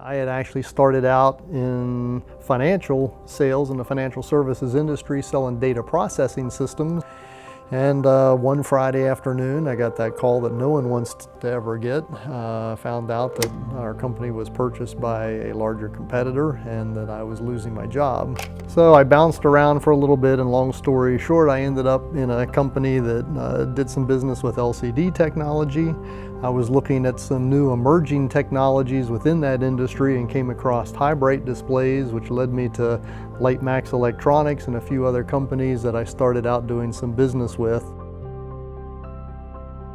I had actually started out in financial sales in the financial services industry selling data processing systems. And one Friday afternoon, I got that call that no one wants to ever get. Found out that our company was purchased by a larger competitor and that I was losing my job. So I bounced around for a little bit, and long story short, I ended up in a company that did some business with LCD technology. I was looking at some new emerging technologies within that industry and came across Panel-Brite displays, which led me to Lightmax Electronics and a few other companies that I started out doing some business with.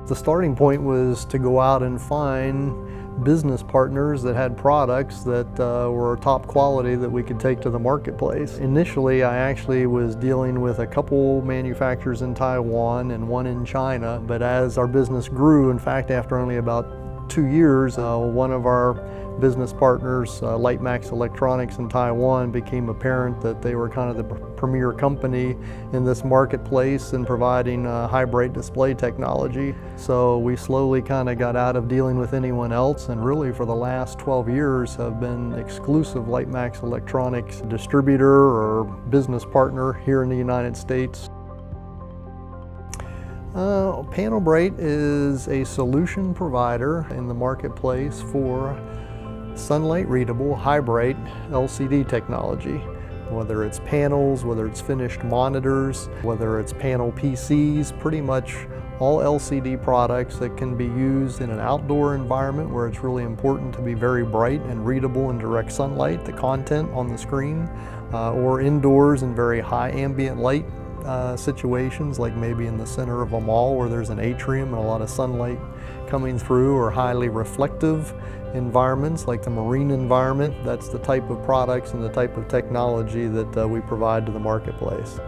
The starting point was to go out and find business partners that had products that were top quality that we could take to the marketplace. Initially, I actually was dealing with a couple manufacturers in Taiwan and one in China, but as our business grew, in fact, after only about 2 years, one of our business partners, Lightmax Electronics in Taiwan, became apparent that they were kind of the premier company in this marketplace in providing high-bright display technology. So we slowly kind of got out of dealing with anyone else, and really for the last 12 years have been exclusive Lightmax Electronics distributor or business partner here in the United States. Panel-Brite is a solution provider in the marketplace for sunlight readable, high-bright LCD technology. Whether it's panels, whether it's finished monitors, whether it's panel PCs, pretty much all LCD products that can be used in an outdoor environment where it's really important to be very bright and readable in direct sunlight, the content on the screen, or indoors in very high ambient light situations, like maybe in the center of a mall where there's an atrium and a lot of sunlight coming through, or highly reflective environments like the marine environment. That's the type of products and the type of technology that we provide to the marketplace.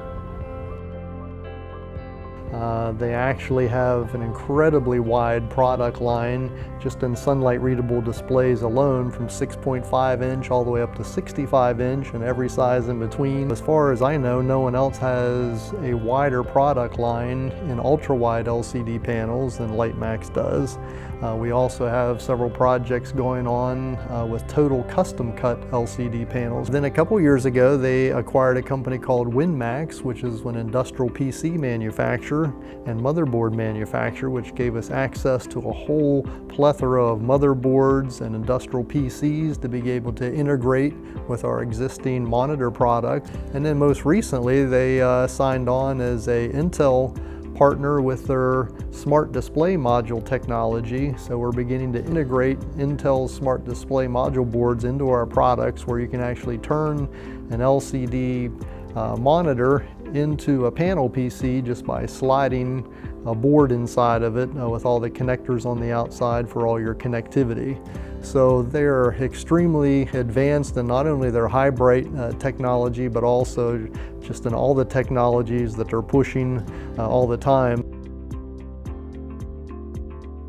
They actually have an incredibly wide product line just in sunlight readable displays alone, from 6.5 inch all the way up to 65 inch and every size in between. As far as I know, no one else has a wider product line in ultra-wide LCD panels than Lightmax does. We also have several projects going on with total custom cut LCD panels. Then a couple years ago, they acquired a company called WinMax, which is an industrial PC manufacturer and motherboard manufacturer, which gave us access to a whole plethora of motherboards and industrial PCs to be able to integrate with our existing monitor product. And then most recently, they signed on as a Intel partner with their smart display module technology. So we're beginning to integrate Intel's smart display module boards into our products, where you can actually turn an LCD monitor into a panel PC just by sliding a board inside of it with all the connectors on the outside for all your connectivity. So they're extremely advanced in not only their high-bright technology, but also just in all the technologies that they're pushing all the time.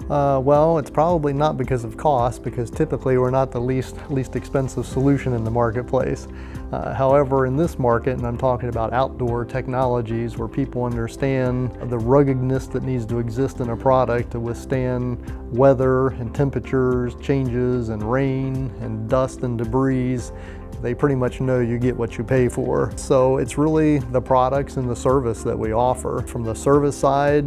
Well, it's probably not because of cost, because typically we're not the least expensive solution in the marketplace. However, in this market, and I'm talking about outdoor technologies where people understand the ruggedness that needs to exist in a product to withstand weather and temperatures changes and rain and dust and debris, they pretty much know you get what you pay for. So it's really the products and the service that we offer. From the service side,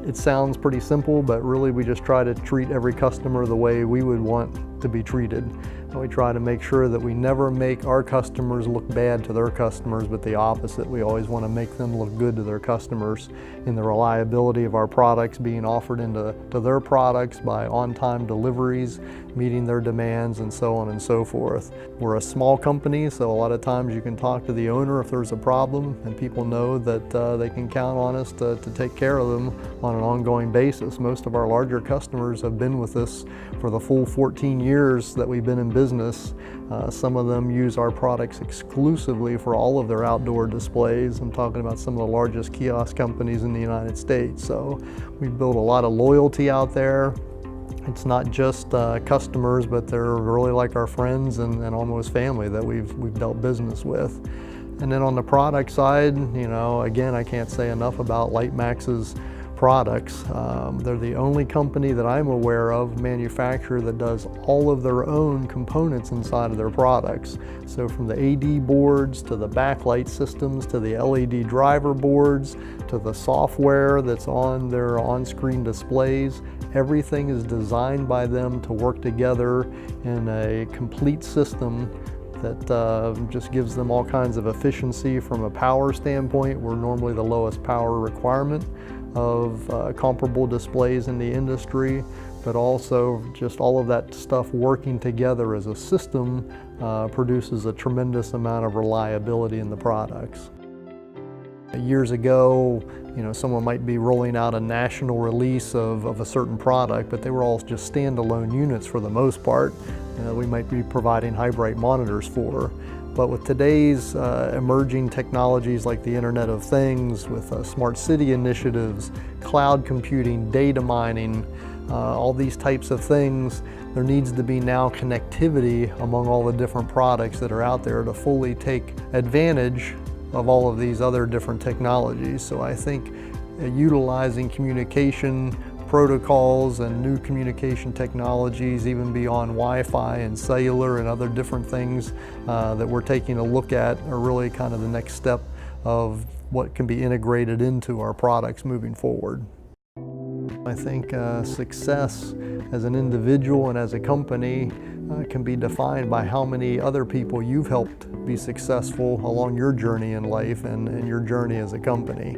it sounds pretty simple, but really we just try to treat every customer the way we would want to be treated. And we try to make sure that we never make our customers look bad to their customers, but the opposite. We always want to make them look good to their customers in the reliability of our products being offered into their products by on-time deliveries, meeting their demands, and so on and so forth. We're a small company, so a lot of times you can talk to the owner if there's a problem, and people know that they can count on us to take care of them on an ongoing basis. Most of our larger customers have been with us for the full 14 years that we've been in business. Some of them use our products exclusively for all of their outdoor displays. I'm talking about some of the largest kiosk companies in the United States. So we've built a lot of loyalty out there. It's not just customers, but they're really like our friends and almost family that we've dealt business with. And then on the product side, you know, again, I can't say enough about Lightmax's products. They're the only company that I'm aware of, manufacturer, that does all of their own components inside of their products. So from the AD boards to the backlight systems to the LED driver boards to the software that's on their on-screen displays, everything is designed by them to work together in a complete system that just gives them all kinds of efficiency from a power standpoint. We're normally the lowest power requirement of comparable displays in the industry, but also just all of that stuff working together as a system produces a tremendous amount of reliability in the products. Years ago, someone might be rolling out a national release of a certain product, but they were all just standalone units for the most part. We might be providing Panel-Brite monitors for. But with today's emerging technologies like the Internet of Things, with smart city initiatives, cloud computing, data mining, all these types of things, there needs to be now connectivity among all the different products that are out there to fully take advantage of all of these other different technologies. So I think utilizing communication protocols and new communication technologies, even beyond Wi-Fi and cellular and other different things that we're taking a look at, are really kind of the next step of what can be integrated into our products moving forward. I think success as an individual and as a company can be defined by how many other people you've helped be successful along your journey in life and your journey as a company.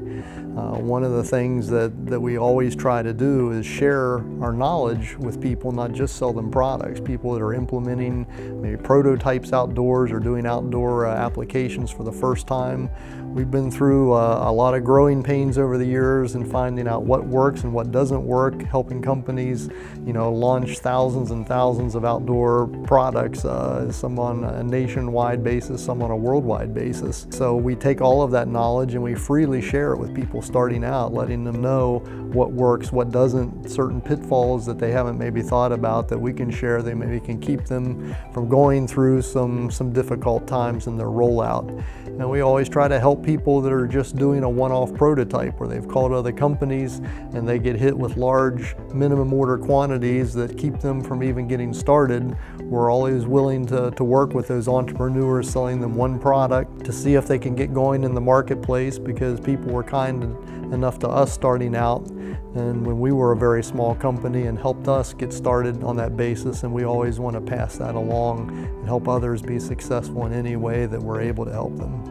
One of the things that we always try to do is share our knowledge with people, not just sell them products. People that are implementing maybe prototypes outdoors or doing outdoor applications for the first time. We've been through a lot of growing pains over the years and finding out what works and what doesn't work, helping companies launch thousands and thousands of outdoor products, some on a nationwide basis, some on a worldwide basis. So we take all of that knowledge and we freely share it with people starting out, letting them know what works, what doesn't, certain pitfalls that they haven't maybe thought about that we can share. They maybe can keep them from going through some difficult times in their rollout. And we always try to help people that are just doing a one-off prototype where they've called other companies and they get hit with large minimum order quantities that keep them from even getting started. We're always willing to work with those entrepreneurs, selling them one product to see if they can get going in the marketplace, because people were kind enough to us starting out and when we were a very small company and helped us get started on that basis, and we always want to pass that along and help others be successful in any way that we're able to help them.